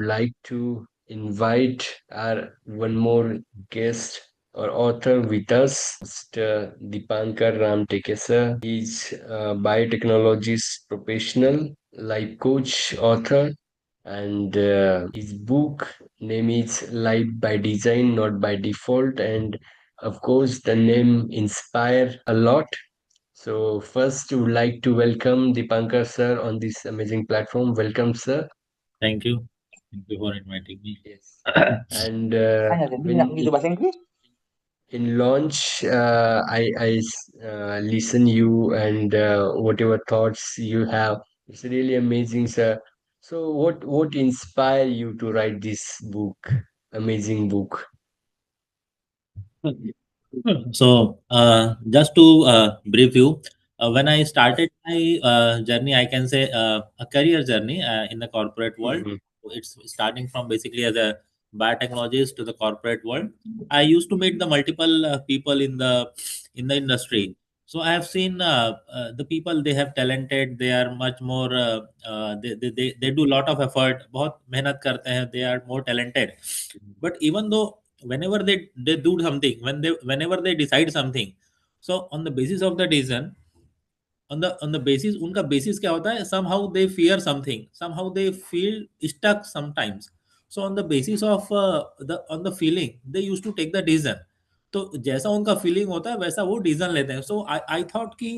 like to invite our one more guest or author with us, Mr. Dipankar Ramtekesa. He's a biotechnologist professional, life coach, author, and his book name is Life by Design, Not by Default. And of course, the name inspire a lot. So first, we would like to welcome Dipankar sir on this amazing platform. Welcome, sir. Thank you. Thank you for inviting me. Yes. And Hanya gitu bahasa Inggris? in launch, I listen you and whatever thoughts you have. It's really amazing, sir. So what inspire you to write this book? Amazing book. Just to brief you, when I started my journey, I can say a career journey in the corporate world. Mhm. It's starting from basically as a biotechnologist to the corporate world. I used to meet the multiple people in the industry. So I have seen the people, they have talented. They are much more. They do lot of effort. बहुत मेहनत करते हैं. They are more talented. But even though whenever they do something, whenever they decide something, so on the basis of the decision, on the basis, उनका basis क्या होता है, somehow they fear something, somehow they feel stuck sometimes. So on the basis of the on the feeling, they used to take the decision. तो जैसा उनका feeling होता है वैसा वो डिसीजन लेते हैं. सो आई थॉट कि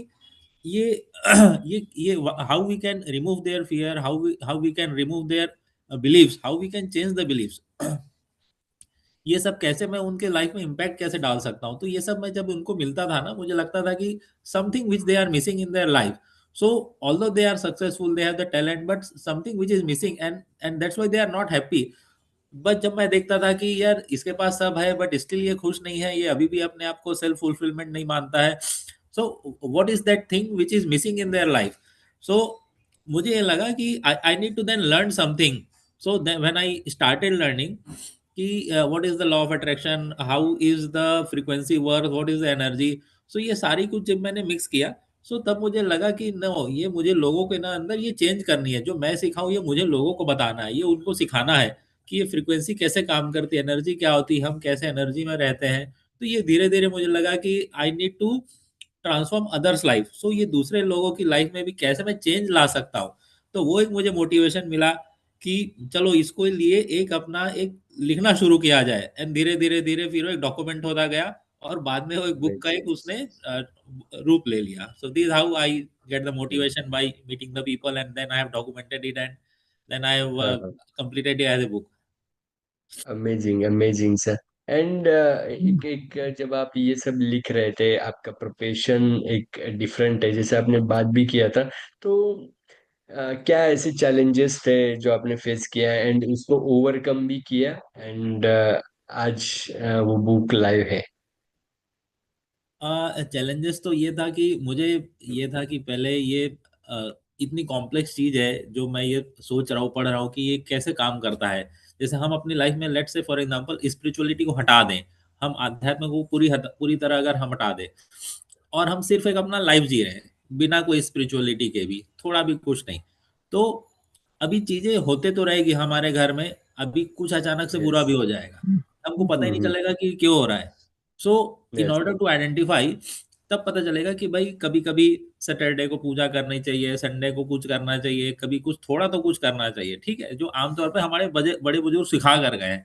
ये ये how we can remove their fear, how we can remove their beliefs, how we can change the beliefs. ये सब कैसे मैं उनके लाइफ में इम्पैक्ट कैसे डाल सकता हूँ. तो ये सब मैं जब उनको मिलता था ना, मुझे लगता था कि something which they are missing in their life. So although they are successful, they have the talent, but something which is missing, and that's why they are not happy. But जब मैं देखता था कि यार इसके पास सब है बट स्टिल ये खुश नहीं है, ये अभी भी अपने आप को सेल्फ फुलफिलमेंट नहीं मानता है. So what is that thing which is missing in their life. So मुझे ये लगा कि I need to then learn something. So when I started learning कि what is the law of attraction, how is the frequency work, what is the energy. So ये सारी कुछ जब मैंने मिक्स किया, सो तब मुझे लगा कि नो, ये मुझे लोगों के ना अंदर ये चेंज करनी है. जो मैं सिखाऊं ये मुझे लोगों को बताना है, ये उनको सिखाना है कि ये फ्रीक्वेंसी कैसे काम करती है, एनर्जी क्या होती है, हम कैसे एनर्जी में रहते हैं. तो ये धीरे धीरे मुझे लगा कि I need to transform others life. So ये दूसरे लोगों की लाइफ में भी कैसे मैं चेंज ला सकता हूँ. तो वो एक मुझे मोटिवेशन मिला कि चलो इसको लिए एक अपना एक लिखना शुरू किया जाए. एंड धीरे धीरे धीरे फिर वो एक डॉक्यूमेंट होता गया और बाद में वो एक बुक का एक उसने रूप ले लिया. So this how I get the motivation by meeting the people, and then I have documented it, and then I have completed it as a book. Amazing amazing sir. And एक जब आप ये सब लिख रहे थे, आपका प्रोफेशन एक डिफरेंट है जैसे आपने बात भी किया था. तो क्या ऐसे चैलेंजेस थे जो आपने फेस किया एंड उसको ओवरकम भी किया एंड आज वो बुक लाइव है. चैलेंजेस तो ये था कि मुझे ये था कि पहले ये इतनी कॉम्प्लेक्स चीज है जो मैं ये सोच रहा हूँ, पढ़ रहा हूँ कि ये कैसे काम करता है. जैसे हम अपनी लाइफ में लेट से फॉर एग्जांपल स्पिरिचुअलिटी को हटा दें, हम आध्यात्म को पूरी तरह अगर हम हटा दें और हम सिर्फ एक अपना लाइफ जी रहे हैं बिना कोई स्पिरिचुअलिटी के भी, थोड़ा भी कुछ नहीं, तो अभी चीजें होते तो रहेगी हमारे घर में. अभी कुछ अचानक से बुरा यस. भी हो जाएगा, हमको पता ही नहीं चलेगा कि क्यों हो रहा है. सो in yes. Order to identify, तब पता चलेगा कि भाई कभी कभी सैटरडे को पूजा करनी चाहिए, संडे को कुछ करना चाहिए, कभी कुछ थोड़ा तो कुछ करना चाहिए. ठीक है, जो आमतौर पे हमारे बड़े बुजुर्ग सिखा कर गए हैं.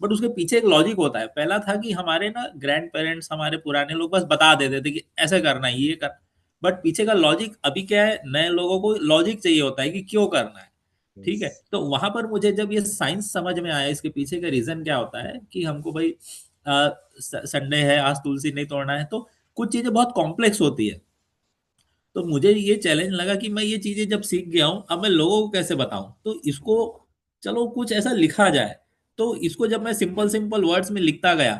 बट उसके पीछे एक लॉजिक होता है. पहला था कि हमारे ना ग्रैंड पेरेंट्स, हमारे पुराने लोग बस बता देते थे कि ऐसे करना है, ये कर. बट पीछे का लॉजिक अभी क्या है, नए लोगों को लॉजिक चाहिए होता है कि क्यों करना है. ठीक है, यस. तो वहां पर मुझे जब ये साइंस समझ में आया, इसके पीछे का रीजन क्या होता है कि हमको भाई संडे है, आज तुलसी नहीं तोड़ना है, तो कुछ चीजें बहुत कॉम्प्लेक्स होती है. तो मुझे ये चैलेंज लगा कि मैं ये चीजें जब सीख गया हूं, अब मैं लोगों को कैसे बताऊं. तो इसको चलो कुछ ऐसा लिखा जाए. तो इसको जब मैं सिंपल सिंपल वर्ड्स में लिखता गया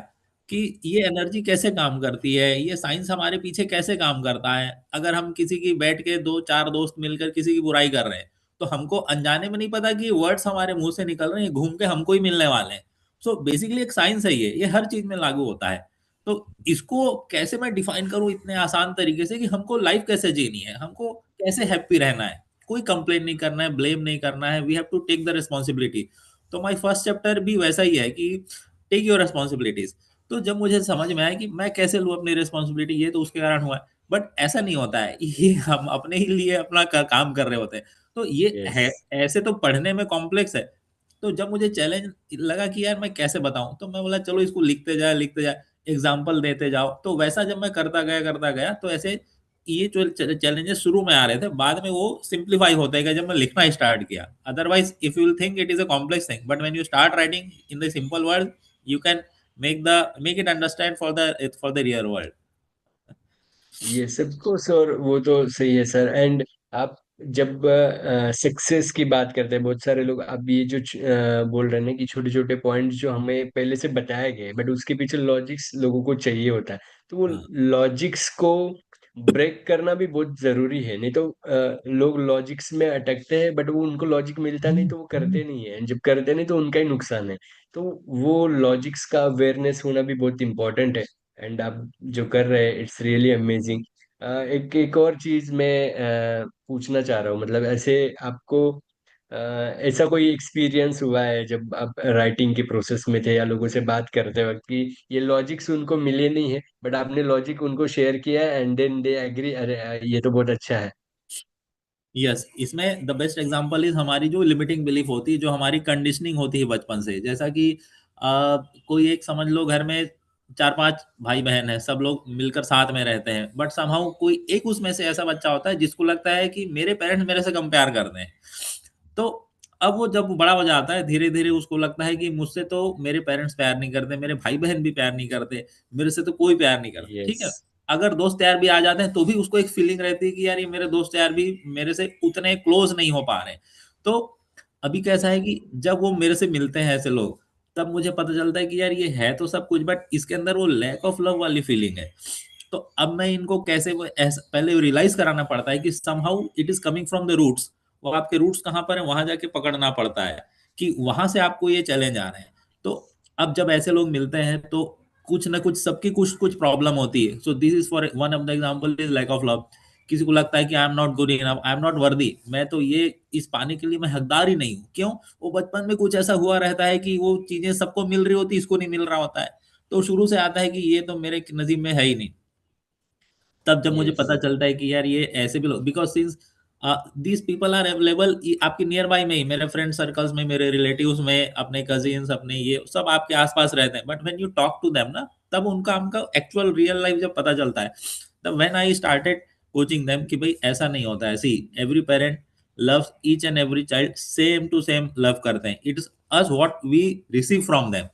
कि ये एनर्जी कैसे काम करती है, ये साइंस हमारे पीछे कैसे काम करता है. अगर हम किसी की बैठ के दो चार दोस्त मिलकर किसी की बुराई कर रहे हैं, तो हमको अनजाने में नहीं पता कि वर्ड्स हमारे मुंह से निकल रहे हैं, घूम के हमको ही मिलने वाले हैं. सो बेसिकली एक साइंस है, ये हर चीज में लागू होता है. तो इसको कैसे मैं डिफाइन करूं इतने आसान तरीके से कि हमको लाइफ कैसे जीनी है, हमको कैसे हैप्पी रहना है, कोई कंप्लेन नहीं करना है, ब्लेम नहीं करना है, we have to take the responsibility. तो माय फर्स्ट चैप्टर भी वैसा ही है कि टेक योर रिस्पॉन्सिबिलिटीज। तो जब मुझे समझ में आया कि मैं कैसे लूँ अपनी रिस्पॉन्सिबिलिटी, ये तो उसके कारण हुआ है, बट ऐसा नहीं होता है, ये हम अपने ही लिए अपना काम कर रहे होते हैं। तो ये यस। है, ऐसे तो पढ़ने में कॉम्प्लेक्स है। तो जब मुझे चैलेंज लगा कि यार मैं कैसे बताऊं, तो मैं बोला चलो इसको लिखते जाए, एग्जाम्पल देते जाओ। तो वैसा जब मैं करता गया तो ऐसे ये जो चैलेंजेस शुरू में आ रहे थे, बाद में वो सिंप्लीफाई होते गए जब मैं लिखना स्टार्ट किया। Otherwise if you will think it is a complex thing, but when you start writing in the simple word, you can make it understand for the real world. ये सबको सर, वो तो सही है सर। एंड आप जब success की बात करते हैं, बहुत सारे लोग अब ये जो बोल रहे हैं कि छोटे छोटे पॉइंट्स जो हमें पहले से बताए गए, बट उसके पीछे लॉजिक्स लोगों को चाहिए होता है। तो वो हाँ। लॉजिक्स को ब्रेक करना भी बहुत जरूरी है। नहीं तो लोग लॉजिक्स में अटकते हैं, बट वो उनको लॉजिक मिलता नहीं तो वो करते नहीं है, जब करते नहीं तो उनका ही नुकसान है। तो वो लॉजिक्स का अवेयरनेस होना भी बहुत इंपॉर्टेंट है। एंड आप जो कर रहे हैं, इट्स रियली अमेजिंग। एक एक और चीज मैं पूछना चाह रहा हूँ, मतलब ऐसे आपको ऐसा कोई एक्सपीरियंस हुआ है जब आप राइटिंग के प्रोसेस में थे या लोगों से बात करते वक्त कि ये लॉजिक्स उनको मिले नहीं है, बट आपने लॉजिक उनको शेयर किया एंड देन दे एग्री, अरे ये तो बहुत अच्छा है। यस, इसमें द बेस्ट एग्जांपल इज हमारी जो लिमिटिंग बिलीफ होती है, जो हमारी कंडीशनिंग होती है बचपन से। जैसा कि कोई एक समझ लो घर में चार पांच भाई बहन है, सब लोग मिलकर साथ में रहते हैं, बट समहाउ कोई एक उसमें से ऐसा बच्चा होता है जिसको लगता है कि मेरे पेरेंट्स मेरे से कम प्यार करते हैं। तो अब वो जब बड़ा हो जाता है, धीरे धीरे उसको लगता है कि मुझसे तो मेरे पेरेंट्स प्यार नहीं करते, मेरे भाई बहन भी प्यार नहीं करते, मेरे से तो कोई प्यार नहीं करता, ठीक यस। है। अगर दोस्त यार भी आ जाते हैं तो भी उसको एक फीलिंग रहती है कि यार ये मेरे दोस्त यार भी मेरे से उतने क्लोज नहीं हो पा रहे। तो अभी कैसा है कि जब वो मेरे से मिलते हैं ऐसे लोग, तब मुझे पता चलता है कि यार ये है तो सब कुछ, बट इसके अंदर वो लैक ऑफ लव वाली फीलिंग है। तो अब मैं इनको कैसे वो ऐसा पहले रियलाइज कराना पड़ता है कि somehow it is coming from the roots. वो आपके रूट्स कहाँ पर है, वहां जाके पकड़ना पड़ता है कि वहां से आपको ये चैलेंज आ रहे हैं। तो अब जब ऐसे लोग मिलते हैं तो कुछ ना कुछ सबकी कुछ कुछ प्रॉब्लम होती है। So this is for one of the example is lack of love. किसी को लगता है कि I am not good enough, I am not worthy, मैं तो ये इस पाने के लिए मैं हकदार ही नहीं हूँ। क्यों? वो बचपन में कुछ ऐसा हुआ रहता है कि वो चीजें सबको मिल रही होती, इसको नहीं मिल रहा होता है। तो शुरू से आता है कि ये तो मेरे नसीब में है ही नहीं। तब जब मुझे यस। पता चलता है कि यार ये ऐसे भी लोग, because since these people are available आपके नियर बाय में ही, मेरे फ्रेंड सर्कल्स में, मेरे रिलेटिव्स में, अपने कजिन्स, अपने ये सब आपके आसपास रहते हैं, but when you talk to them ना, तब उनका हमका एक्चुअल रियल लाइफ जब पता चलता है, तब when I started coaching them कि भाई ऐसा नहीं होता है। See, every parent loves each and every child same to same love करते हैं। It is us what we receive from them.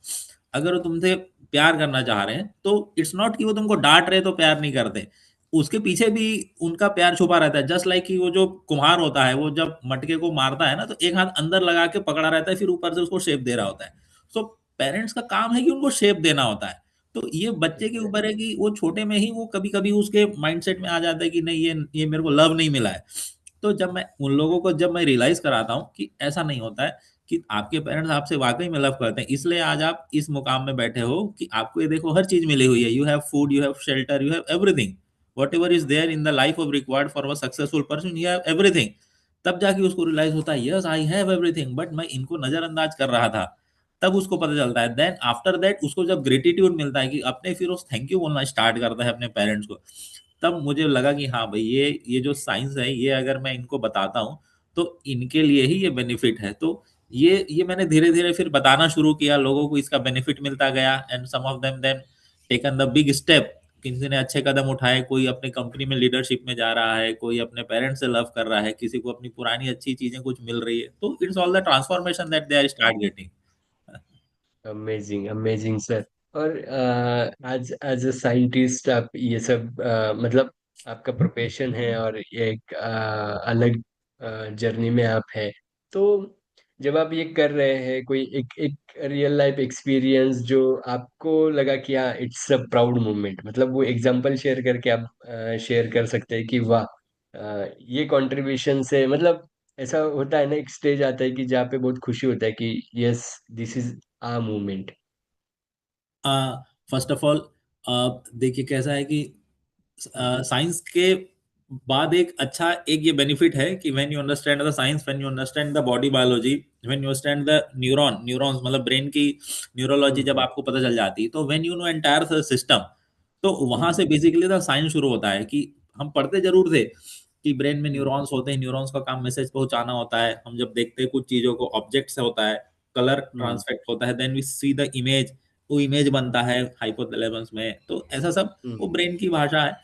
अगर वो तुमसे प्यार करना चाह रहे हैं तो इट्स नॉट कि वो तुमको डांट रहे तो प्यार नहीं करते, उसके पीछे भी उनका प्यार छुपा रहता है। जस्ट लाइक कि वो जो कुम्हार होता है, वो जब मटके को मारता है ना, तो एक हाथ अंदर लगा के पकड़ा रहता है, फिर ऊपर से उसको शेप दे रहा होता है। सो पेरेंट्स का काम है कि उनको शेप देना होता है। तो ये बच्चे के ऊपर है कि वो छोटे में ही वो कभी कभी उसके माइंडसेट में आ जाता है कि नहीं, ये मेरे को लव नहीं मिला है। तो जब मैं उन लोगों को जब मैं रियलाइज कराता हूँ कि ऐसा नहीं होता है, कि आपके पेरेंट्स आपसे वाकई में लव करते हैं, इसलिए आज आप इस मुकाम में बैठे हो कि आपको ये देखो हर चीज मिली हुई है। You have food, you have shelter, you have everything, whatever is there in the life of required for a successful person, you have everything. तब जाके उसको रियलाइज होता है, yes I have everything, but मैं इनको नजरअंदाज कर रहा था। तब उसको पता चलता है। देन आफ्टर दैट उसको जब ग्रेटिट्यूड मिलता है कि अपने, फिर उस थैंक यू बोलना स्टार्ट करता है अपने पेरेंट्स को। तब मुझे लगा कि हाँ भाई, ये जो साइंस है, ये अगर मैं इनको बताता हूँ तो इनके लिए ही ये बेनिफिट है। तो ये मैंने धीरे धीरे फिर बताना शुरू किया, लोगों को इसका बेनिफिट मिलता गया, and some of them then taken the big step. किसी ने अच्छे कदम उठाए, कोई अपनी कंपनी में लीडरशिप में जा रहा है, कोई अपने पेरेंट्स से लव कर रहा है, किसी को अपनी पुरानी अच्छी चीजें कुछ मिल रही है। तो it's all the transformation that they are start getting. Amazing amazing sir. और एज एज अ साइंटिस्ट आप ये सब मतलब आपका प्रोफेशन है और ये एक अलग जर्नी में आप है। तो जब आप ये कर रहे हैं, कोई एक एक रियल लाइफ एक्सपीरियंस जो आपको लगा कि हाँ इट्स अ प्राउड मोमेंट, मतलब वो एग्जांपल शेयर करके आप शेयर कर सकते हैं कि वाह ये कंट्रीब्यूशन से, मतलब ऐसा होता है ना, एक स्टेज आता है कि जहाँ पे बहुत खुशी होता है कि yes this is a movement. First of all देखिए कैसा है कि साइंस के बाद एक अच्छा एक ये बेनिफिट है कि when you understand the science, when you understand the body biology, when you understand the neurons मतलब ब्रेन की न्यूरोलॉजी जब हम्म आपको पता चल जाती है, तो when you know entire system, तो वहां हम्म से बेसिकली द साइंस शुरू होता है कि हम पढ़ते जरूर थे कि ब्रेन में हम्म न्यूरॉन्स होते हैं, न्यूरॉन्स का काम मैसेज पहुंचाना होता है, हम जब देखते हैं कुछ चीजों को ऑब्जेक्ट से होता है, कलर हम्म ट्रांसफेक्ट होता है, then we see the image, वो इमेज बनता है हाइपोथैलेमस में, तो ऐसा सब वो हम्म, ब्रेन की भाषा है।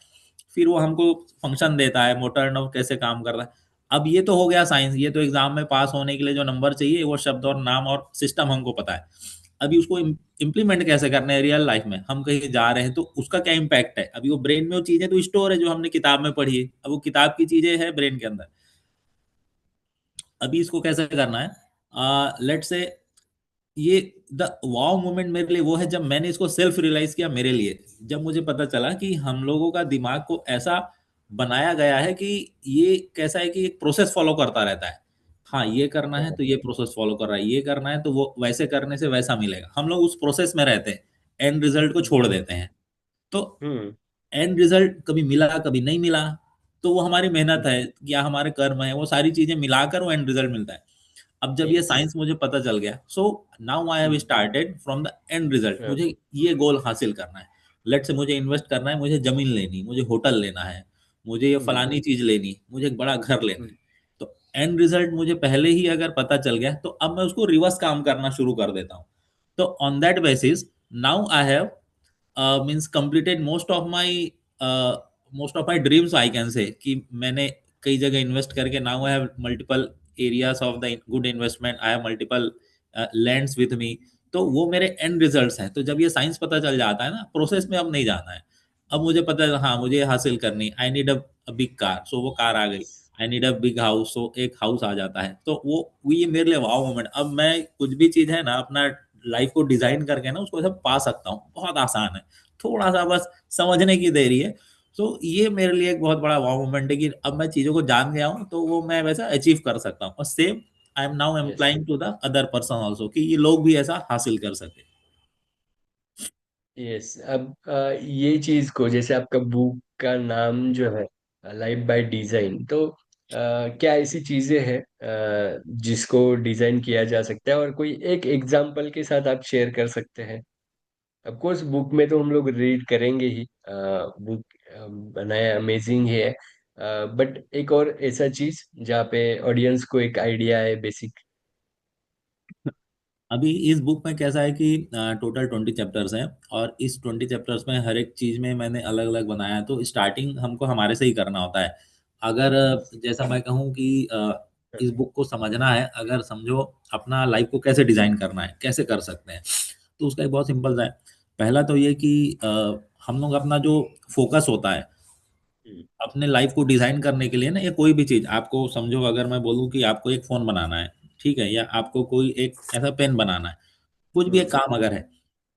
फिर वो हमको फंक्शन देता है, मोटर नर्व कैसे काम कर रहा है। अब ये तो हो गया साइंस, ये तो एग्जाम में पास होने के लिए जो नंबर चाहिए वो शब्द और नाम और सिस्टम हमको पता है। अभी उसको इम्प्लीमेंट कैसे करना है रियल लाइफ में, हम कहीं जा रहे हैं तो उसका क्या इम्पैक्ट है। अभी वो ब्रेन में वो चीजें तो स्टोर है जो हमने किताब में पढ़ी है, अब वो किताब की चीजें है ब्रेन के अंदर। अभी इसको कैसे करना है, लेट्स से ये द वाव मोमेंट मेरे लिए वो है जब मैंने इसको सेल्फ रियलाइज किया मेरे लिए, जब मुझे पता चला कि हम लोगों का दिमाग को ऐसा बनाया गया है कि ये कैसा है कि एक प्रोसेस फॉलो करता रहता है। हाँ ये करना है तो ये प्रोसेस फॉलो कर रहा है, ये करना है तो वो वैसे करने से वैसा मिलेगा, हम लोग उस प्रोसेस में रहते हैं, एंड रिजल्ट को छोड़ देते हैं। तो हम्म एंड रिजल्ट कभी मिला कभी नहीं मिला, तो वो हमारी मेहनत हम्म, है या हमारे कर्म है, वो सारी चीजें मिलाकर वो एंड रिजल्ट मिलता है। अब जब ये यस साइंस मुझे पता चल गया, so now I have hmm started from the end result, हाँ, मुझे ये गोल हासिल करना है। लेट से मुझे इन्वेस्ट करना है, मुझे जमीन लेनी, मुझे होटल लेना है, मुझे ये हम्म फलानी चीज लेनी, मुझे एक बड़ा घर लेना है। हम्म, तो एंड रिजल्ट मुझे पहले ही अगर पता चल गया तो अब मैं उसको रिवर्स काम करना शुरू कर देता हूँ। तो on that basis now I have means completed most of my dreams, I can say कि मैंने कई जगह इन्वेस्ट करके now I have multiple areas of the good investment, I have multiple lands with me. तो वो मेरे and results हैं। तो जब ये साइंस पता चल जाता है ना, प्रोसेस में अब नहीं जाना है। अब मुझे पता है हाँ मुझे ये हासिल करनी, I need a big car, so वो कार आ गई। I need a big house, so एक हाउस आ जाता है। तो वो ये मेरे लिए वाव मोमेंट, अब मैं कुछ भी चीज है ना अपना लाइफ को डिजाइन करके ना उसको सब पा सकता हूँ, बहुत आसान है, थोड़ा सा बस समझने की देरी है। तो ये मेरे लिए एक बहुत बड़ा वाव मोमेंट है कि अब मैं चीजों को जान गया हूँ तो वो मैं वैसा अचीव कर सकता हूँ, और same I am now yes employing to the other person also कि ये लोग भी ऐसा हासिल कर सके। यस अब ये चीज को जैसे आपका बुक का नाम जो है लाइफ बाय डिजाइन, तो क्या ऐसी चीजें हैं जिसको डिजाइन किया जा सकता है, और कोई एक एग्जाम्पल के साथ आप शेयर कर सकते हैं। ऑफ कोर्स बुक में तो हम लोग रीड करेंगे ही, बुक बनाया अमेजिंग है, बट एक और ऐसा चीज जहाँ पे ऑडियंस को एक आइडिया है बेसिक। अभी इस बुक में कैसा है कि टोटल 20 चैप्टर्स हैं, और इस 20 चैप्टर्स में हर एक चीज में मैंने अलग अलग बनाया है। तो स्टार्टिंग हमको हमारे से ही करना होता है। अगर जैसा मैं कहूँ कि इस बुक को समझना है, अगर समझो अपना लाइफ को कैसे डिजाइन करना है, कैसे कर सकते हैं, तो उसका एक बहुत सिंपल सा है। पहला तो ये कि हम लोग अपना जो फोकस होता है अपने लाइफ को डिजाइन करने के लिए ना, या कोई भी चीज आपको समझो, अगर मैं बोलूँ कि आपको एक फोन बनाना है, ठीक है, या आपको कोई एक ऐसा पेन बनाना है, कुछ भी एक हम्म काम अगर है,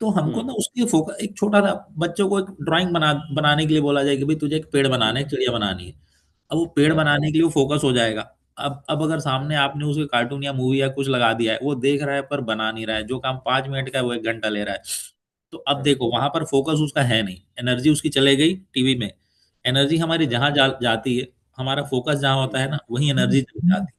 तो हमको हम्म ना उसके फोकस, एक छोटा सा बच्चों को एक ड्राइंग बनाने के लिए बोला जाए कि भाई तुझे एक पेड़ बनाना है, हम्म, एक चिड़िया बनानी है। अब वो पेड़ हाँ बनाने के लिए वो फोकस हो जाएगा। अब अगर सामने आपने उसे कार्टून या मूवी या कुछ लगा दिया है, वो देख रहा है पर बना नहीं रहा है, जो काम 5 मिनट का है वो 1 घंटा ले रहा है। तो अब हाँ देखो वहां पर फोकस उसका है नहीं, एनर्जी उसकी चले गई टीवी में। एनर्जी हमारी हाँ जहां जाती है, हमारा फोकस जहां होता है हम्म, ना, वही एनर्जी चली जाती है।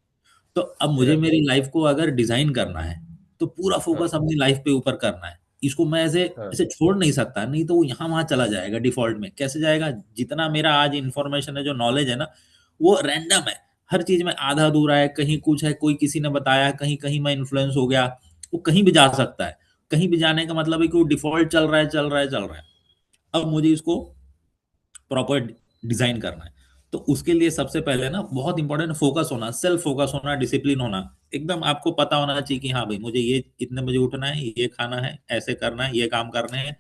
तो अब मुझे राइट मेरी लाइफ को अगर डिजाइन करना है, तो पूरा हाँ फोकस अपनी लाइफ पे ऊपर करना है। इसको मैं ऐसे हाँ ऐसे छोड़ नहीं सकता, नहीं तो वो यहाँ वहां चला जाएगा डिफॉल्ट में। कैसे जाएगा, जितना मेरा आज इंफॉर्मेशन है, जो नॉलेज है ना, वो रैंडम है। हर चीज में आधा अधूरा है, कहीं कुछ है, कोई किसी ने बताया, कहीं कहीं मैं इन्फ्लुएंस हो गया, वो कहीं भी जा सकता है। कहीं भी जाने का मतलब है कि वो डिफॉल्ट चल रहा है, चल रहा है, चल रहा है। अब मुझे इसको प्रॉपर डिजाइन करना है। तो उसके लिए सबसे पहले ना बहुत इंपॉर्टेंट फोकस होना, सेल्फ फोकस होना, डिसिप्लिन होना। एकदम आपको पता होना चाहिए कि हाँ भाई मुझे ये इतने बजे उठना है, ये खाना है, ऐसे करना है, ये काम करने हैं।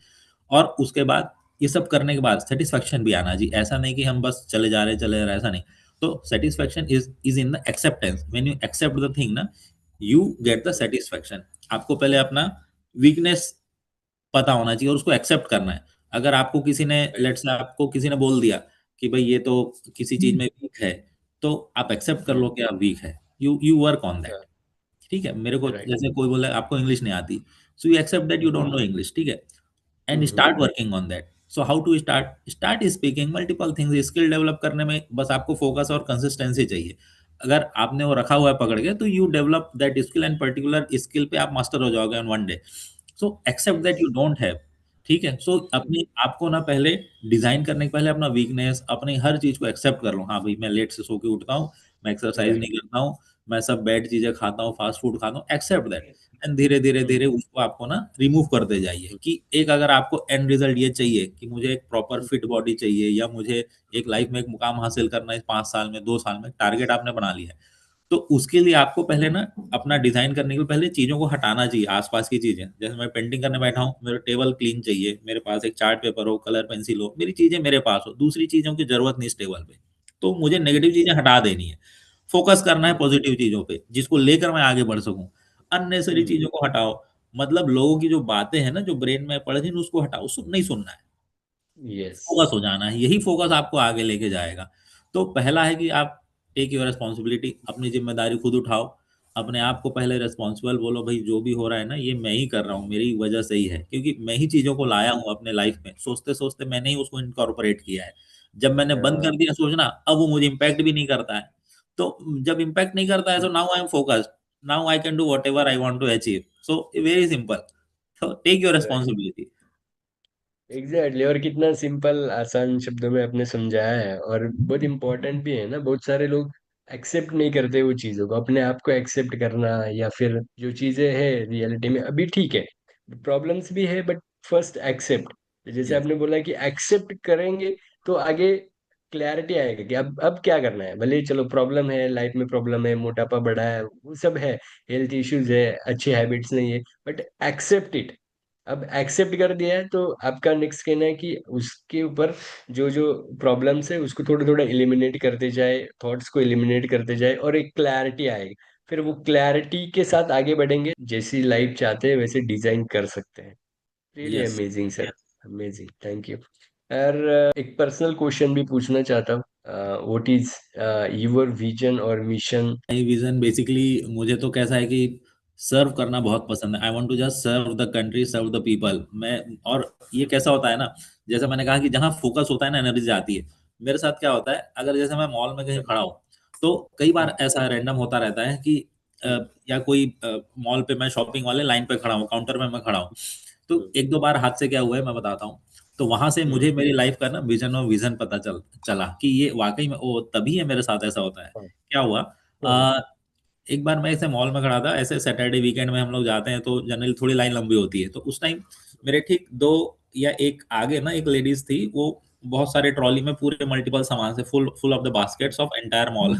और उसके बाद ये सब करने के बाद सेटिस्फेक्शन भी आना जी, ऐसा नहीं कि हम बस चले जा रहे, ऐसा नहीं। तो satisfaction is in the acceptance, when you accept the thing ना, यू गेट द सेटिस्फेक्शन। आपको पहले अपना वीकनेस पता होना चाहिए और उसको एक्सेप्ट करना है। अगर आपको किसी ने, राइट लेट्स से आपको किसी ने बोल दिया कि भाई ये तो किसी चीज में वीक है, तो आप एक्सेप्ट कर लो कि आप वीक है, you you work on that. हाँ ठीक है, मेरे को राइट जैसे कोई बोले आपको इंग्लिश नहीं आती, so you accept that you don't know English, ठीक है, and start working on that. So how to start speaking multiple things. Skill develop करने में बस आपको फोकस और कंसिस्टेंसी चाहिए। अगर आपने वो रखा हुआ है पकड़ के, तो you develop that skill, and particular skill पे आप मास्टर हो जाओगे in one day. So accept that yes. You don't have. ठीक है, सो अपनी आपको ना पहले डिजाइन करने के पहले अपना वीकनेस, अपनी हर चीज को एक्सेप्ट कर लो। हाँ भाई, मैं लेट से सो के उठता हूँ, मैं एक्सरसाइज नहीं राइट। करता हूँ, मैं सब बैड चीजें खाता हूँ, फास्ट फूड खाता हूँ, एक्सेप्ट दैट। एंड धीरे धीरे धीरे उसको आपको ना रिमूव करते जाइए। कि एक अगर आपको एंड रिजल्ट ये चाहिए कि मुझे एक प्रॉपर फिट बॉडी चाहिए, या मुझे एक लाइफ में एक मुकाम हासिल करना है 5 साल में, 2 साल में, टारगेट आपने बना लिया है, तो उसके लिए आपको पहले ना अपना डिजाइन करने के पहले चीजों को हटाना चाहिए, आसपास की चीजें। जैसे मैं पेंटिंग करने बैठा हूँ, मेरा टेबल क्लीन चाहिए, मेरे पास एक चार्ट पेपर हो, कलर पेंसिल हो, मेरी चीजें मेरे पास हो, दूसरी चीजों की जरूरत नहीं इस टेबल पे। तो मुझे नेगेटिव चीजें हटा देनी है, फोकस करना है पॉजिटिव चीजों पे, जिसको लेकर मैं आगे बढ़ सकूं। अननेसरी चीजों को हटाओ। मतलब लोगों की जो बातें हैं ना, जो ब्रेन में पड़ रही है, उसको हटाओ, नहीं सुनना है, यस। फोकस हो जाना है। यही फोकस आपको आगे लेके जाएगा। तो पहला है कि आप टेक योर रिस्पॉन्सिबिलिटी, अपनी जिम्मेदारी खुद उठाओ। अपने आप को पहले रिस्पॉन्सिबल बोलो, भाई जो भी हो रहा है ना, ये मैं ही कर रहा हूँ, मेरी वजह से ही है, क्योंकि मैं ही चीजों को लाया हूँ अपने लाइफ में। सोचते सोचते मैंने ही उसको इनकॉर्पोरेट किया है। जब मैंने बंद कर दिया सोचना, अब वो मुझे इम्पैक्ट भी नहीं करता है। तो जब इम्पैक्ट नहीं करता है, तो now I am focused, now I can do whatever I want to achieve. So very simple. तो टेक योर रिस्पॉन्सिबिलिटी। एग्जैक्टली। और कितना सिंपल आसान शब्दों में आपने समझाया है, और बहुत इम्पोर्टेंट भी है ना। बहुत सारे लोग एक्सेप्ट नहीं करते वो चीजों को, अपने आप को एक्सेप्ट करना, या फिर जो चीजें है रियलिटी में अभी ठीक है, प्रॉब्लम्स भी है, बट फर्स्ट एक्सेप्ट। जैसे यस, आपने बोला कि एक्सेप्ट करेंगे तो आगे क्लैरिटी आएगा कि अब क्या करना है। भले ही चलो प्रॉब्लम है, लाइफ में प्रॉब्लम है, मोटापा बढ़ा है, वो सब है, हेल्थ इश्यूज है, अच्छी हैबिट्स नहीं है, बट एक्सेप्ट इट। अब एक्सेप्ट कर दिया है तो आपका नेक्स्ट कहना है कि उसके ऊपर जो जो प्रॉब्लम्स है उसको थोड़ा थोड़ा एलिमिनेट करते जाए, थॉट्स को एलिमिनेट करते जाए, और एक क्लैरिटी आएगी। फिर वो क्लैरिटी के साथ आगे बढ़ेंगे, जैसी लाइफ चाहते हैं वैसे डिजाइन कर सकते हैं। Really yes. Amazing sir. Amazing, thank you. और एक पर्सनल क्वेश्चन भी पूछना चाहता हूँ। व्हाट इज योर विजन और मिशन? माई विजन बेसिकली, मुझे तो कैसा है कि सर्व करना बहुत पसंद है। I want to just serve the country, serve the people. मैं, और ये कैसा होता है ना, जैसे मैंने कहा कि जहाँ फोकस होता है ना, एनर्जी आती है। मेरे साथ क्या होता है, अगर जैसे मैं मॉल में कहीं खड़ा हूँ, तो कई बार ऐसा रैंडम होता रहता है कि या कोई मॉल पे मैं शॉपिंग वाले लाइन पे खड़ा हूँ, काउंटर में मैं खड़ा हूँ, तो एक दो बार हाथ से क्या हुआ है मैं बताता हूँ। तो वहां से मुझे मेरी लाइफ का ना विजन और विजन पता चला कि ये वाकई में वो तभी है, मेरे साथ ऐसा होता है। क्या हुआ, अ, एक बार मैं ऐसे मॉल में खड़ा था, ऐसे सैटरडे वीकेंड में हम लोग जाते हैं, तो जनरली थोड़ी लाइन लंबी होती है। तो उस टाइम मेरे ठीक दो या एक आगे ना एक लेडीज थी, वो बहुत सारे ट्रॉली में पूरे मल्टीपल सामान से full full of the baskets of entire mall.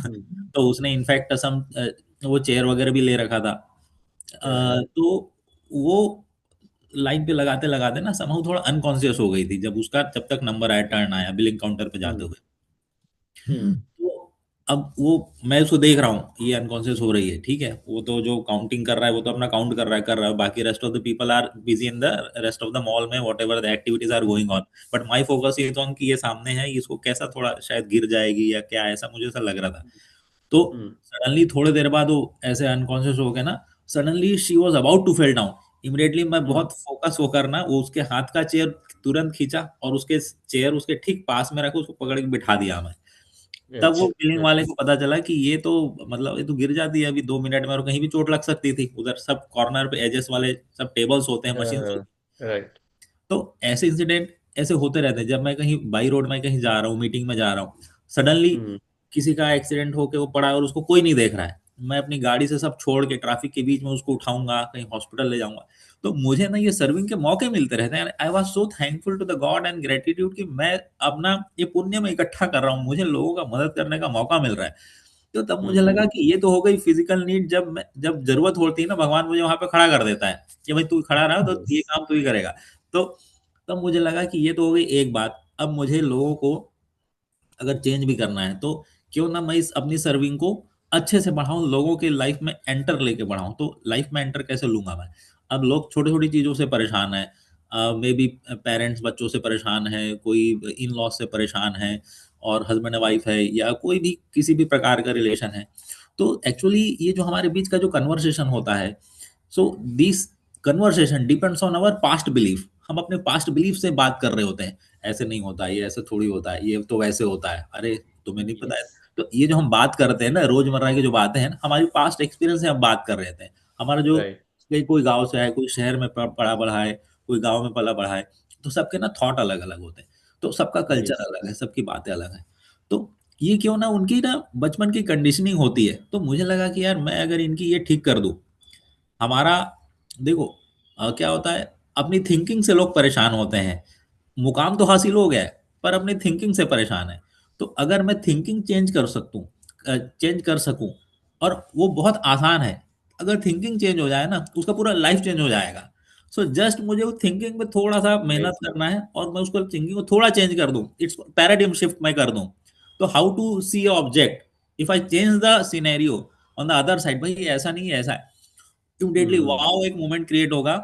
तो उसने इनफैक्ट सम वो चेयर वगैरह भी ले रखा था। तो वो लाइन पे लगाते लगाते ना समहाउ थोड़ा अनकॉन्शियस हो गई थी, जब उसका जब तक नंबर आया, टर्न आया बिलिंग काउंटर पे जाते हुए। तो अब वो, मैं उसको देख रहा हूँ, ये अनकॉन्शियस हो रही है, ठीक है, वो तो जो काउंटिंग कर रहा है वो तो अपना काउंट कर रहा है, बाकी rest of the people are busy in the rest of the mall में, whatever the activities are going on. But my focus is on कि ये सामने है, इसको कैसा थोड़ा शायद गिर जाएगी या क्या, ऐसा मुझे ऐसा लग रहा था। तो सडनली थोड़ी देर बाद वो ऐसे अनकॉन्शियस हो गया ना, suddenly she was about to fail down. Immediately मैं बहुत फोकस होकर ना, वो उसके हाथ का चेयर तुरंत खींचा, और उसके चेयर उसके ठीक पास में रखा, उसको पकड़ के बिठा दिया मैं। तब वो बिल्डिंग अच्छा। वाले को पता चला कि ये तो, मतलब ये तो गिर जाती है अभी 2 मिनट में, और कहीं भी चोट लग सकती थी। उधर सब कॉर्नर पे एजेस वाले सब टेबल्स होते हैं, मशीन होती राइट। है। तो ऐसे इंसिडेंट ऐसे होते रहते हैं। जब मैं कहीं बाई रोड में कहीं जा रहा हूँ, मीटिंग में जा रहा हूँ, सडनली किसी का एक्सीडेंट होके वो पड़ा है और उसको कोई नहीं देख रहा है, मैं अपनी गाड़ी से सब छोड़ के ट्रैफिक के बीच में उसको उठाऊंगा, कहीं हॉस्पिटल ले जाऊंगा। तो मुझे ना ये सर्विंग के मौके मिलते रहते हैं। I was so thankful to the God and gratitude कि मैं अपना ये पुण्य में इकट्ठा कर रहा हूँ, मुझे लोगों का मदद करने का मौका मिल रहा है। तो तब मुझे लगा कि ये तो हो गई फिजिकल नीड। जब जरूरत होती है ना, भगवान मुझे वहां पे खड़ा कर देता है कि भाई तू खड़ा रहा, तो ये काम तू ही करेगा। तो तब मुझे लगा कि ये तो हो गई एक बात। अब मुझे लोगों को अगर चेंज भी करना है, तो क्यों ना मैं इस अपनी सर्विंग को अच्छे से बढ़ाऊं, लोगों के लाइफ में एंटर लेके बढ़ाऊं। तो लाइफ में एंटर कैसे लूंगा मैं? अब लोग छोटी छोटी चीजों से परेशान है, मे बी पेरेंट्स बच्चों से परेशान है, कोई इन लॉ से परेशान है, और हस्बैंड वाइफ है, या कोई भी किसी भी प्रकार का रिलेशन है। तो एक्चुअली ये जो हमारे बीच का जो कन्वर्सेशन होता है, so this conversation depends on our past belief. हम अपने पास्ट बिलीफ से बात कर रहे होते हैं, ऐसे नहीं होता, ये ऐसे थोड़ी होता है, ये तो वैसे होता है, अरे तुम्हें नहीं पता है। यस, तो ये जो हम बात करते हैं ना रोजमर्रा की जो बातें हैं ना, हमारी पास्ट एक्सपीरियंस से हम बात कर रहे थे। हमारा जो राइट, कोई गांव से है, कोई शहर में पढ़ा बढ़ा है, कोई गांव में पला बढ़ा है, तो सबके ना थॉट अलग अलग होते हैं, तो सबका कल्चर यस, अलग है, सबकी बातें अलग है। तो ये क्यों ना उनकी ना बचपन की कंडीशनिंग होती है, तो मुझे लगा कि यार मैं अगर इनकी ये ठीक कर दूं, हमारा देखो क्या होता है, अपनी थिंकिंग से लोग परेशान होते हैं। मुकाम तो हासिल हो गया है, पर अपनी थिंकिंग से परेशान है। तो अगर मैं थिंकिंग चेंज कर सकूं, और वो बहुत आसान है। अगर थिंकिंग चेंज हो जाए ना, उसका पूरा लाइफ चेंज हो जाएगा। सो जस्ट मुझे वो थिंकिंग में थोड़ा सा मेहनत अमेजिंग, करना है, और मैं उसको थिंकिंग को थोड़ा चेंज कर दूं, इट्स पैराडिम शिफ्ट मैं कर दूं। तो how to see object, if I change the scenario on the other side, भाई ये ऐसा नहीं है, ऐसा है, इमीडिएटली हम्म, वाओ एक मोमेंट क्रिएट होगा।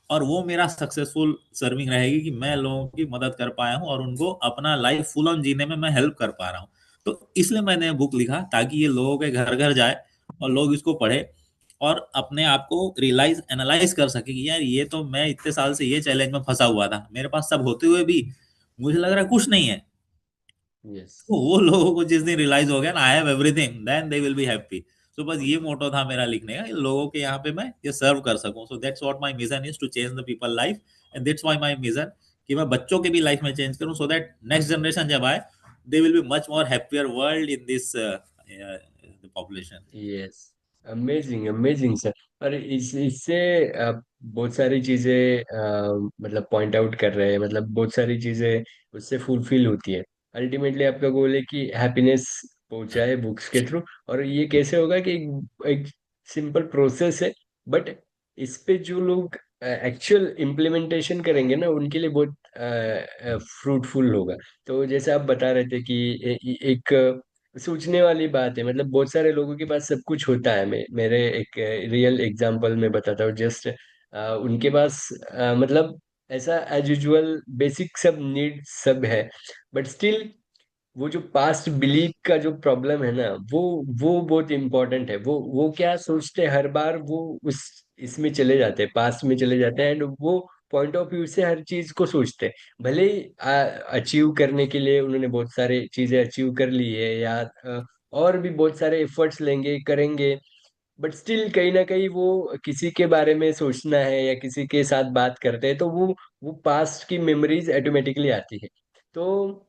और वो मेरा सक्सेसफुल सर्विंग रहेगी कि मैं लोगों की मदद कर पाया हूँ और उनको अपना लाइफ फुल ऑन जीने में मैं हेल्प कर पा रहा हूँ। तो इसलिए मैंने बुक लिखा, ताकि ये लोगों के घर घर जाए और लोग इसको पढ़े और अपने आप को रियलाइज एनालाइज कर सके कि यार ये तो मैं इतने साल से ये चैलेंज में फंसा हुआ था, मेरे पास सब होते हुए भी मुझे लग रहा है कुछ नहीं है। यस, तो वो लोगों को जिस दिन रियलाइज हो गया ना, I have everything, then they will be happy. तो बस ये मोटो था मेरा लिखने का, कि लोगों के यहाँ पे मैं ये सर्व कर सकूं। So that's what my mission is, to change the people life. And that's why my mission, कि मैं बच्चों के भी लाइफ में चेंज करूं, सो दैट नेक्स्ट जनरेशन जब आए, दे will be much more happier world in this population. Yes, amazing, amazing sir. और इससे आप बहुत सारी चीजें मतलब पॉइंट आउट कर रहे हैं, मतलब बहुत सारी चीजें उससे फुलफिल होती है। अल्टीमेटली आपका गोल है कि हैप्पीनेस पहुंचाए बुक्स के थ्रू। और ये कैसे होगा कि एक सिंपल प्रोसेस है, बट इस पे जो लोग एक्चुअल इम्प्लीमेंटेशन करेंगे ना, उनके लिए बहुत फ्रूटफुल होगा। तो जैसे आप बता रहे थे कि एक सोचने वाली बात है, मतलब बहुत सारे लोगों के पास सब कुछ होता है। मेरे एक रियल एग्जांपल में बताता हूँ जस्ट। उनके पास मतलब ऐसा एज यूजुअल बेसिक सब नीड सब है, बट स्टिल वो जो पास्ट बिलीफ का जो प्रॉब्लम है ना, वो बहुत इंपॉर्टेंट है। वो क्या सोचते हैं हर बार, वो उस इसमें चले जाते हैं, पास्ट में चले जाते हैं, एंड वो पॉइंट ऑफ व्यू से हर चीज को सोचते हैं। भले ही अचीव करने के लिए उन्होंने बहुत सारे चीजें अचीव कर ली है, या और भी बहुत सारे एफर्ट्स लेंगे करेंगे, बट स्टिल कहीं ना कहीं वो किसी के बारे में सोचना है या किसी के साथ बात करते हैं, तो वो पास्ट की मेमोरीज ऑटोमेटिकली आती है। तो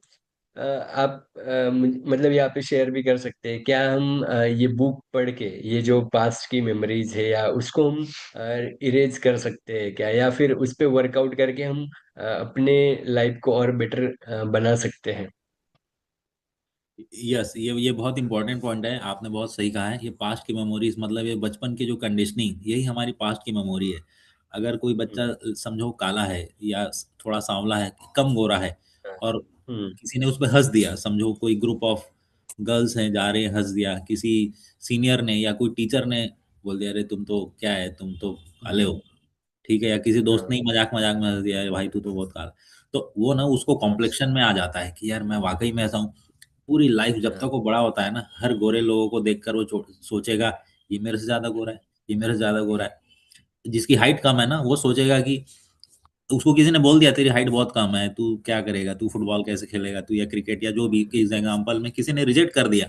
आप मतलब यहाँ पे शेयर भी कर सकते हैं क्या हम ये बुक पढ़ के ये जो पास्ट की मेमोरीज है या उसको हम इरेज कर सकते हैं क्या, या फिर उस पे वर्कआउट करके हम अपने लाइफ को और बेटर बना सकते हैं? यस, ये बहुत इंपॉर्टेंट पॉइंट है, आपने बहुत सही कहा है। ये पास्ट की मेमोरीज, मतलब ये बचपन की जो कंडीशनिंग, यही हमारी पास्ट की मेमोरी है। अगर कोई बच्चा हम्म, समझो काला है, या थोड़ा सांवला है, कम गोरा है, हाँ, और हम्म, किसी ने उस पर हंस दिया, समझो कोई ग्रुप ऑफ गर्ल्स हैं जा रहे हैं, हंस दिया किसी सीनियर ने या कोई टीचर ने, बोल दिया अरे तुम तो क्या है, तुम तो काले हो, ठीक है, या किसी दोस्त हाँ, ने ही मजाक मजाक में हंस दिया, अरे भाई तू तो बहुत काला। तो वो ना उसको कॉम्प्लेक्शन में आ जाता है कि यार मैं वाकई में ऐसा हूँ। पूरी लाइफ जब तक हाँ, वो बड़ा होता है ना, हर गोरे लोगों को देखकर वो सोचेगा ये मेरे से ज्यादा गोरा है, ये मेरे से ज्यादा गोरा है। जिसकी हाइट कम है ना, वो सोचेगा कि उसको किसी ने बोल दिया तेरी हाइट बहुत कम है, तू क्या करेगा, तू फुटबॉल कैसे खेलेगा, तू या क्रिकेट या जो भी, इस एग्जाम्पल में किसी ने रिजेक्ट कर दिया।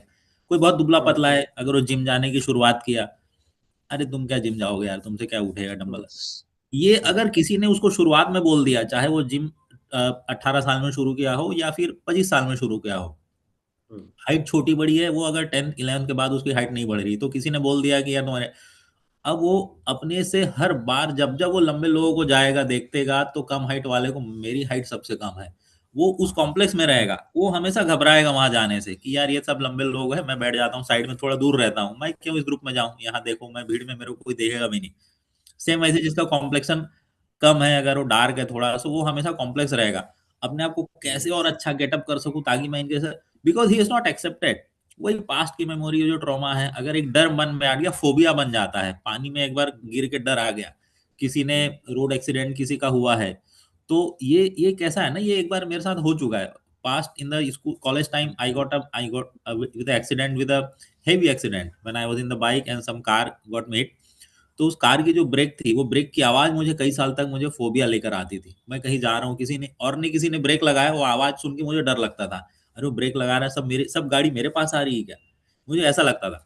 कोई बहुत दुबला हम्म, पतला है, अगर वो जिम जाने की शुरुआत किया, अरे तुम क्या जिम जाओगे यार, तुमसे क्या उठेगा हम्म, डंबल। ये हम्म, अगर किसी ने उसको शुरुआत में बोल दिया, चाहे वो जिम 18 साल में शुरू किया हो या फिर 25 साल में शुरू किया हो, हम्म, हाइट छोटी बड़ी है, वो अगर 10 11 के बाद उसकी हाइट नहीं बढ़ रही, तो किसी ने बोल दिया कि यार तुम्हारे, अब वो अपने से हर बार जब जब वो लंबे लोगों को जाएगा देखतेगा, तो कम हाइट वाले को मेरी हाइट सबसे कम है, वो उस कॉम्प्लेक्स में रहेगा। वो हमेशा घबराएगा वहां जाने से कि यार ये सब लंबे लोग हैं, मैं बैठ जाता हूँ साइड में, थोड़ा दूर रहता हूँ, मैं क्यों इस ग्रुप में जाऊँ, यहाँ देखो मैं भीड़ में, मेरे को कोई देखेगा भी नहीं। सेम वैसे जिसका कॉम्प्लेक्शन कम है, अगर वो डार्क है थोड़ा, तो वो हमेशा कॉम्प्लेक्स रहेगा। अपने आप को कैसे और यस, अच्छा गेटअप कर सकूं, ताकि मैं इनके साथ, because he is not accepted. वही पास्ट की मेमोरी, जो ट्रॉमा है, अगर एक डर मन में आ गया, फोबिया बन जाता है, पानी में एक बार गिर के डर आ गया, किसी ने रोड एक्सीडेंट किसी का हुआ है, तो ये कैसा है ना, ये एक बार मेरे साथ हो चुका है। Past in the school college time, I got with accident, with a heavy accident when I was in the bike and some car got me। तो उस कार की जो ब्रेक थी, वो ब्रेक की आवाज मुझे कई साल तक मुझे फोबिया लेकर आती थी। मैं कहीं जा रहा हूँ, किसी ने ब्रेक लगाया, वो आवाज सुन के मुझे डर लगता था। अरे वो ब्रेक लगा रहा है, सब गाड़ी मेरे पास आ रही है क्या? मुझे ऐसा लगता था।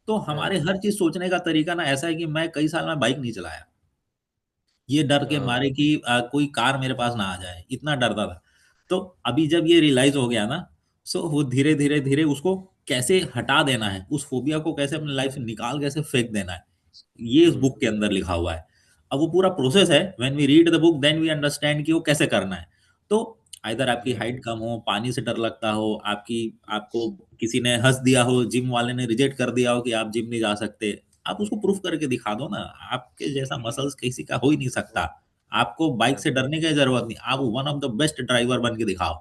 तो हमारे हर चीज सोचने का तरीका ना ऐसा है कि मैं कई साल में बाइक नहीं चलाया, ये डर के मारे कि कोई कार मेरे पास ना आ जाए, इतना डरता था। तो अभी जब ये रियलाइज हो गया ना, सो वो धीरे धीरे धीरे उसको कैसे हटा देना है, उस फोबिया को कैसे अपने लाइफ से निकाल, कैसे फेंक देना है, ये इस बुक के अंदर लिखा हुआ है। अब वो पूरा प्रोसेस है, when we read the book then we understand कि वो कैसे करना है। तो इधर आपकी हाइट कम हो, पानी से डर लगता हो, आपको किसी ने हंस दिया हो, जिम वाले ने रिजेक्ट कर दिया हो कि आप जिम नहीं जा सकते, आप उसको प्रूफ करके दिखा दो ना। आपके जैसा मसल्स किसी का हो ही नहीं सकता। आपको बाइक से डरने की जरूरत नहीं, आप one of the best driver बन के दिखाओ।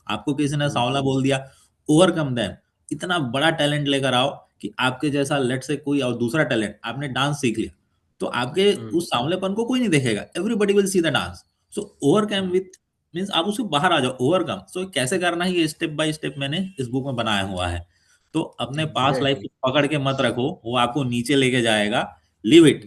आपको किसी ने सांवला बोल दिया, ओवरकम देम। इतना बड़ा टैलेंट लेकर आओ कि आपके जैसा लेट से कोई और दूसरा टैलेंट, आपने डांस सीख लिया, तो आपके उस सांवलेपन को कोई नहीं देखेगा, everybody will see the dance. So overcome with means आप उससे बाहर आ जाओ, ओवरकम। सो कैसे करना है, ये स्टेप बाय स्टेप मैंने इस बुक में बनाया हुआ है। तो अपने पास लाइफ एग्जैक्टली। को पकड़ के मत रखो, वो आपको नीचे लेके जाएगा। Live it.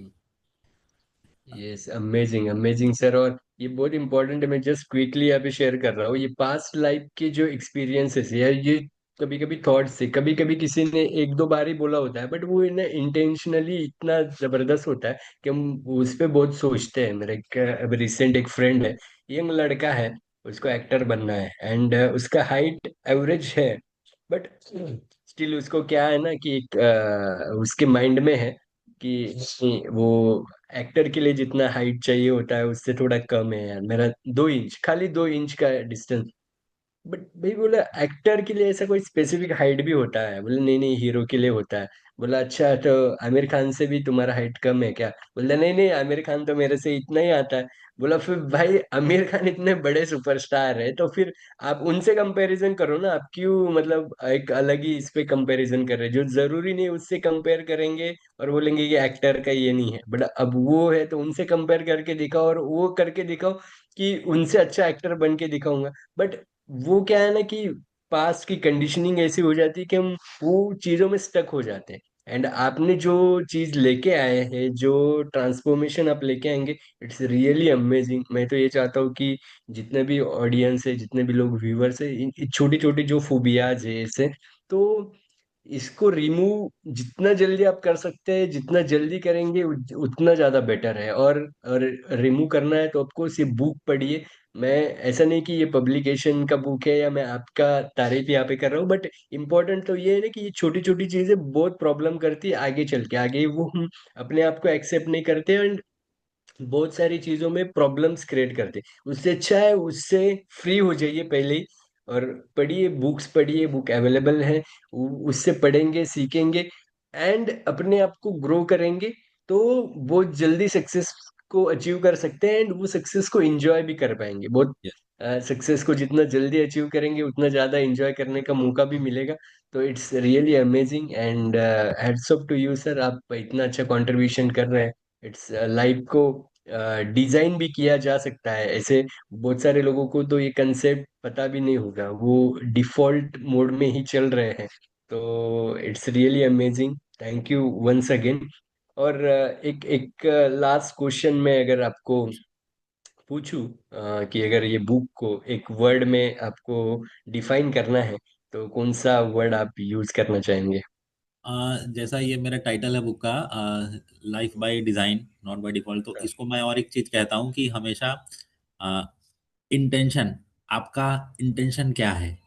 Yes, amazing amazing sir. और ये बहुत इंपॉर्टेंट है, मैं जस्ट क्विकली यहाँ पे शेयर कर रहा हूँ। ये पास्ट लाइफ के जो एक्सपीरियंसेस है, ये कभी कभी थॉट से, कभी कभी किसी ने एक दो बार ही बोला होता है, बट वो इन्हें इंटेंशनली इतना जबरदस्त होता है कि हम उस पर बहुत सोचते हैं। मेरे एक अब रिसेंट एक फ्रेंड है, यंग लड़का है, उसको एक्टर बनना है, एंड उसका हाइट एवरेज है, बट स्टिल उसको क्या है ना कि एक उसके माइंड में है कि वो एक्टर के लिए जितना हाइट चाहिए होता है उससे थोड़ा कम है यार, मेरा 2 इंच, खाली 2 इंच का डिस्टेंस। बट भाई बोला एक्टर के लिए ऐसा कोई स्पेसिफिक हाइट भी होता है? बोले नहीं नहीं, हीरो के लिए होता है। बोला अच्छा, तो आमिर खान से भी तुम्हारा हाइट कम है क्या? बोला नहीं नहीं, आमिर खान तो मेरे से इतना ही आता है। बोला फिर भाई आमिर खान इतने बड़े सुपरस्टार है, तो फिर आप उनसे कंपैरिजन करो ना, आप क्यों मतलब एक अलग ही इस पे कंपैरिजन कर रहे हैं? जो जरूरी नहीं उससे कंपेयर करेंगे और बोलेंगे कि एक्टर का ये नहीं है, बट अब वो है तो उनसे कंपेयर करके दिखाओ, और वो करके दिखाओ कि उनसे अच्छा एक्टर बन के दिखाऊंगा। बट वो क्या है ना कि पास्ट की कंडीशनिंग ऐसी हो जाती है कि हम वो चीजों में स्टक हो जाते हैं। एंड आपने जो चीज लेके आए हैं, जो ट्रांसफॉर्मेशन आप लेके आएंगे, इट्स रियली अमेजिंग। मैं तो ये चाहता हूँ कि जितने भी ऑडियंस है, जितने भी लोग व्यूवर्स है, इन छोटी छोटी जो फोबियाज है ऐसे, तो इसको रिमूव जितना जल्दी आप कर सकते हैं, जितना जल्दी करेंगे उतना ज्यादा बेटर है। और रिमूव करना है तो आपको सिर्फ बुक पढ़िए। मैं ऐसा नहीं कि ये पब्लिकेशन का बुक है या मैं आपका तारीफ यहाँ पे कर रहा हूँ, बट इम्पोर्टेंट तो ये है ना कि ये छोटी छोटी चीजें बहुत प्रॉब्लम करती है आगे चल के। आगे वो हम अपने आप को एक्सेप्ट नहीं करते, एंड बहुत सारी चीजों में प्रॉब्लम्स क्रिएट करते। उससे अच्छा है उससे फ्री हो जाइए पहले ही, और पढ़िए, बुक्स पढ़िए, बुक अवेलेबल है, उससे पढ़ेंगे, सीखेंगे, एंड अपने आप को ग्रो करेंगे, तो बहुत जल्दी सक्सेस को अचीव कर सकते हैं, एंड वो सक्सेस को एंजॉय भी कर पाएंगे बहुत। सक्सेस को जितना जल्दी अचीव करेंगे उतना ज्यादा एंजॉय करने का मौका भी मिलेगा। तो it's really amazing, and hats off to you sir, आप इतना अच्छा कंट्रीब्यूशन कर रहे हैं। इट्स लाइफ को डिजाइन भी किया जा सकता है ऐसे। बहुत सारे लोगों को तो ये कंसेप्ट पता भी नहीं होगा, वो डिफॉल्ट मोड में ही चल रहे हैं। तो it's really amazing, thank you once again. और एक एक लास्ट क्वेश्चन में अगर आपको पूछूं, कि अगर ये बुक को एक वर्ड में आपको डिफाइन करना है, तो कौन सा वर्ड आप यूज करना चाहेंगे? जैसा ये मेरा टाइटल है बुक का, life by design not by default, तो इसको मैं और एक चीज कहता हूँ कि हमेशा इंटेंशन, आपका इंटेंशन क्या है?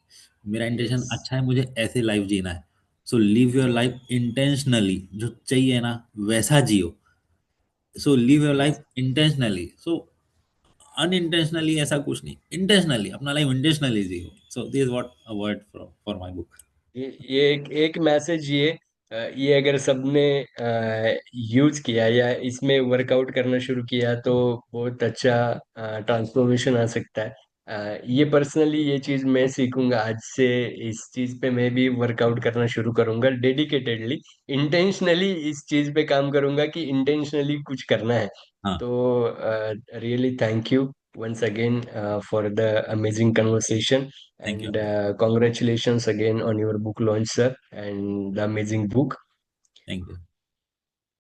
मेरा यस। इंटेंशन अच्छा है, मुझे ऐसे लाइफ जीना है। So live your life intentionally, जो चाहिए ना वैसा जियो। So live your yes. Life intentionally. So unintentionally ऐसा कुछ नहीं, इंटेंशनली अपना लाइफ इंटेंशनली जियो। So this is what a word for my book. ये एक मैसेज, ये अगर सबने यूज किया या इसमें वर्कआउट करना शुरू किया तो बहुत अच्छा ट्रांसफॉर्मेशन आ सकता है। ये पर्सनली ये चीज मैं सीखूंगा आज से। इस चीज पे मैं भी वर्कआउट करना शुरू करूंगा डेडिकेटेडली, इंटेंशनली इस चीज पे काम करूंगा कि इंटेंशनली कुछ करना है। हाँ। तो really thank you once again for the amazing conversation, thank you. and congratulations again on your book launch, sir, and the amazing book. Thank you.